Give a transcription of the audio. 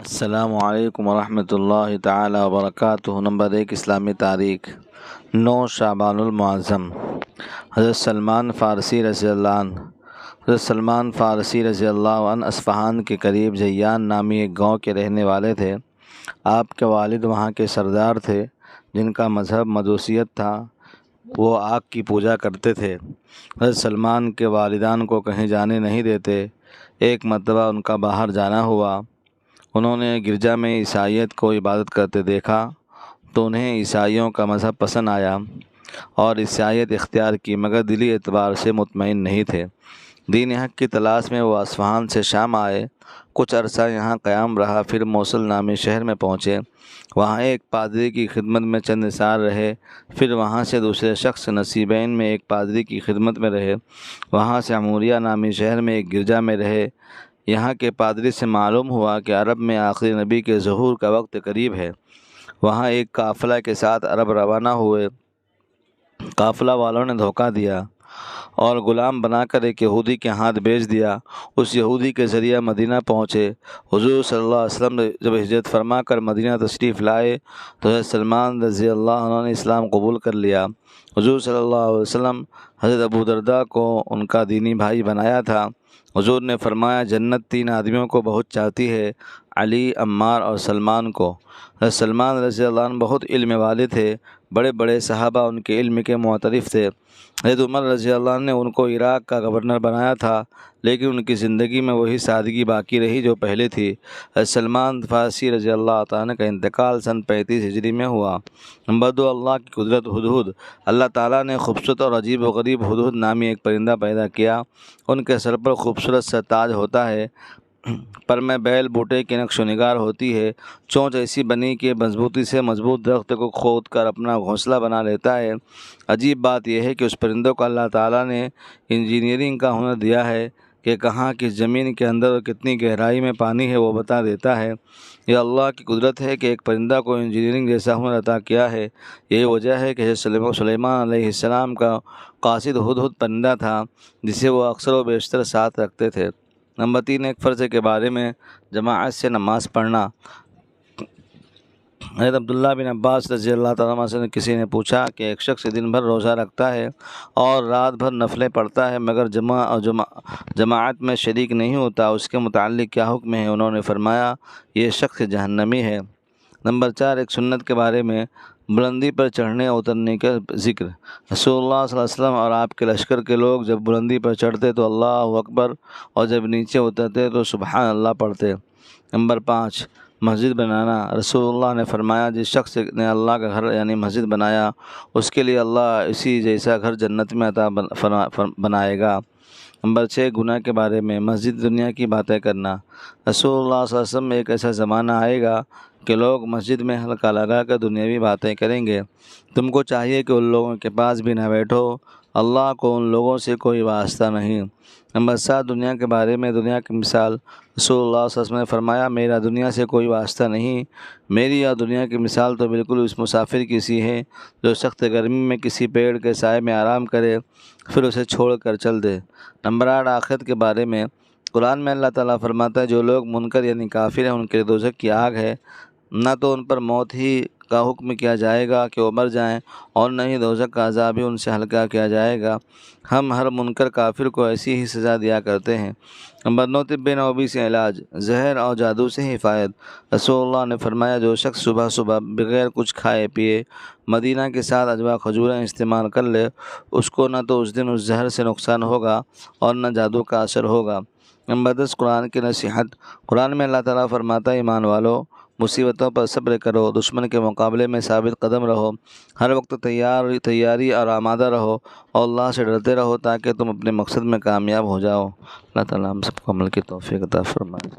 السلام علیکم ورحمۃ اللہ تعالی وبرکاتہ۔ نمبر 1 اسلامی تاریخ 9 شعبان المعظم۔ حضرت سلمان فارسی رضی اللہ عنہ اصفہان کے قریب جیان نامی ایک گاؤں کے رہنے والے تھے۔ آپ کے والد وہاں کے سردار تھے جن کا مذہب مجوسیت تھا۔ وہ آگ کی پوجا کرتے تھے۔ حضرت سلمان کے والدان کو کہیں جانے نہیں دیتے۔ ایک مرتبہ ان کا باہر جانا ہوا۔ انہوں نے گرجا میں عیسائیت کو عبادت کرتے دیکھا تو انہیں عیسائیوں کا مذہب پسند آیا اور عیسائیت اختیار کی، مگر دلی اعتبار سے مطمئن نہیں تھے۔ دین حق کی تلاش میں وہ اصفہان سے شام آئے۔ کچھ عرصہ یہاں قیام رہا، پھر موصل نامی شہر میں پہنچے۔ وہاں ایک پادری کی خدمت میں چند سال رہے، پھر وہاں سے دوسرے شخص نصیبین میں ایک پادری کی خدمت میں رہے۔ وہاں سے عموریہ نامی شہر میں ایک گرجا میں رہے۔ یہاں کے پادری سے معلوم ہوا کہ عرب میں آخری نبی کے ظہور کا وقت قریب ہے۔ وہاں ایک قافلہ کے ساتھ عرب روانہ ہوئے۔ قافلہ والوں نے دھوکہ دیا اور غلام بنا کر ایک یہودی کے ہاتھ بیچ دیا۔ اس یہودی کے ذریعہ مدینہ پہنچے۔ حضور صلی اللہ علیہ وسلم جب ہجرت فرما کر مدینہ تشریف لائے تو حضرت سلمان رضی اللہ عنہ نے اسلام قبول کر لیا۔ حضور صلی اللہ علیہ وسلم حضرت ابو درداء کو ان کا دینی بھائی بنایا تھا۔ حضور نے فرمایا، جنت 3 آدمیوں کو بہت چاہتی ہے، علی، عمار اور سلمان کو۔ حضرت سلمان رضی اللہ عنہ بہت علم والے تھے۔ بڑے بڑے صحابہ ان کے علم کے معترف تھے۔ حضرت عمر رضی اللہ عنہ نے ان کو عراق کا گورنر بنایا تھا، لیکن ان کی زندگی میں وہی سادگی باقی رہی جو پہلے تھی۔ حضرت سلمان فارسی رضی اللہ تعالیٰ کا انتقال سن 35 ہجری میں ہوا۔ نمبر 2 اللہ کی قدرت ہدہد۔ اللہ تعالیٰ نے خوبصورت اور عجیب و غریب ہدہد نامی ایک پرندہ پیدا کیا۔ ان کے سر پر خوبصورت سا تاج ہوتا ہے، پر میں بیل بوٹے کی نقش و نگار ہوتی ہے، چونچ ایسی بنی کہ مضبوطی سے مضبوط درخت کو کھود کر اپنا گھونسلہ بنا لیتا ہے۔ عجیب بات یہ ہے کہ اس پرندوں کو اللہ تعالیٰ نے انجینئرنگ کا ہنر دیا ہے کہ کہاں کس زمین کے اندر اور کتنی گہرائی میں پانی ہے وہ بتا دیتا ہے۔ یہ اللہ کی قدرت ہے کہ ایک پرندہ کو انجینئرنگ جیسا ہنر عطا کیا ہے۔ یہی وجہ ہے کہ سلیمان علیہ السلام کا قاصد ہدہد پرندہ تھا جسے وہ اکثر و بیشتر ساتھ رکھتے تھے۔ نمبر 3 ایک فرض کے بارے میں جماعت سے نماز پڑھنا۔ حضرت عبداللہ بن عباس رضی اللہ تعالیٰ عنہ سے کسی نے پوچھا کہ ایک شخص دن بھر روزہ رکھتا ہے اور رات بھر نفلیں پڑھتا ہے مگر جماعت میں شریک نہیں ہوتا، اس کے متعلق کیا حکم ہے؟ انہوں نے فرمایا، یہ شخص جہنمی ہے۔ نمبر 4 ایک سنت کے بارے میں بلندی پر چڑھنے اور اترنے کا ذکر۔ رسول اللہ صلی اللہ علیہ وسلم اور آپ کے لشکر کے لوگ جب بلندی پر چڑھتے تو اللہ اکبر اور جب نیچے اترتے تو سبحان اللہ پڑھتے۔ نمبر 5 مسجد بنانا۔ رسول اللہ نے فرمایا، جس شخص نے اللہ کا گھر یعنی مسجد بنایا اس کے لیے اللہ اسی جیسا گھر جنت میں عطا بنائے گا۔ نمبر 6 گناہ کے بارے میں مسجد دنیا کی باتیں کرنا۔ رسول اللہ صلی اللہ علیہ وسلم میں ایک ایسا زمانہ آئے گا کہ لوگ مسجد میں حلقہ لگا کر دنیاوی باتیں کریں گے۔ تم کو چاہیے کہ ان لوگوں کے پاس بھی نہ بیٹھو، اللہ کو ان لوگوں سے کوئی واسطہ نہیں۔ نمبر 7 دنیا کے بارے میں دنیا کی مثال۔ رسول اللہ صلی اللہ علیہ وسلم نے فرمایا، میرا دنیا سے کوئی واسطہ نہیں، میری اور دنیا کی مثال تو بالکل اس مسافر کی سی ہے جو سخت گرمی میں کسی پیڑ کے سائے میں آرام کرے پھر اسے چھوڑ کر چل دے۔ نمبر 8 آخرت کے بارے میں قرآن میں اللہ تعالیٰ فرماتا ہے، جو لوگ منکر یعنی کافر ہیں ان کے لیے دوزخ کی آگ ہے، نہ تو ان پر موت ہی کا حکم کیا جائے گا کہ وہ مر جائیں اور نہ ہی دوزخ کا عذاب ہی ان سے ہلکا کیا جائے گا۔ ہم ہر منکر کافر کو ایسی ہی سزا دیا کرتے ہیں۔ نمبر 9 طب نبوی سے علاج، زہر اور جادو سے حفاظت۔ رسول اللہ نے فرمایا، جو شخص صبح صبح بغیر کچھ کھائے پیے مدینہ کے ساتھ اجوا کھجوریں استعمال کر لے، اس کو نہ تو اس دن اس زہر سے نقصان ہوگا اور نہ جادو کا اثر ہوگا۔ نمبر 10 قرآن کی نصیحت۔ قرآن میں اللہ تعالیٰ فرماتا ہے، ایمان والو مصیبتوں پر صبر کرو، دشمن کے مقابلے میں ثابت قدم رہو، ہر وقت تیاری اور آمادہ رہو اور اللہ سے ڈرتے رہو تاکہ تم اپنے مقصد میں کامیاب ہو جاؤ۔ اللہ تعالیٰ ہم سب کو عمل کی توفیق عطا فرمائے۔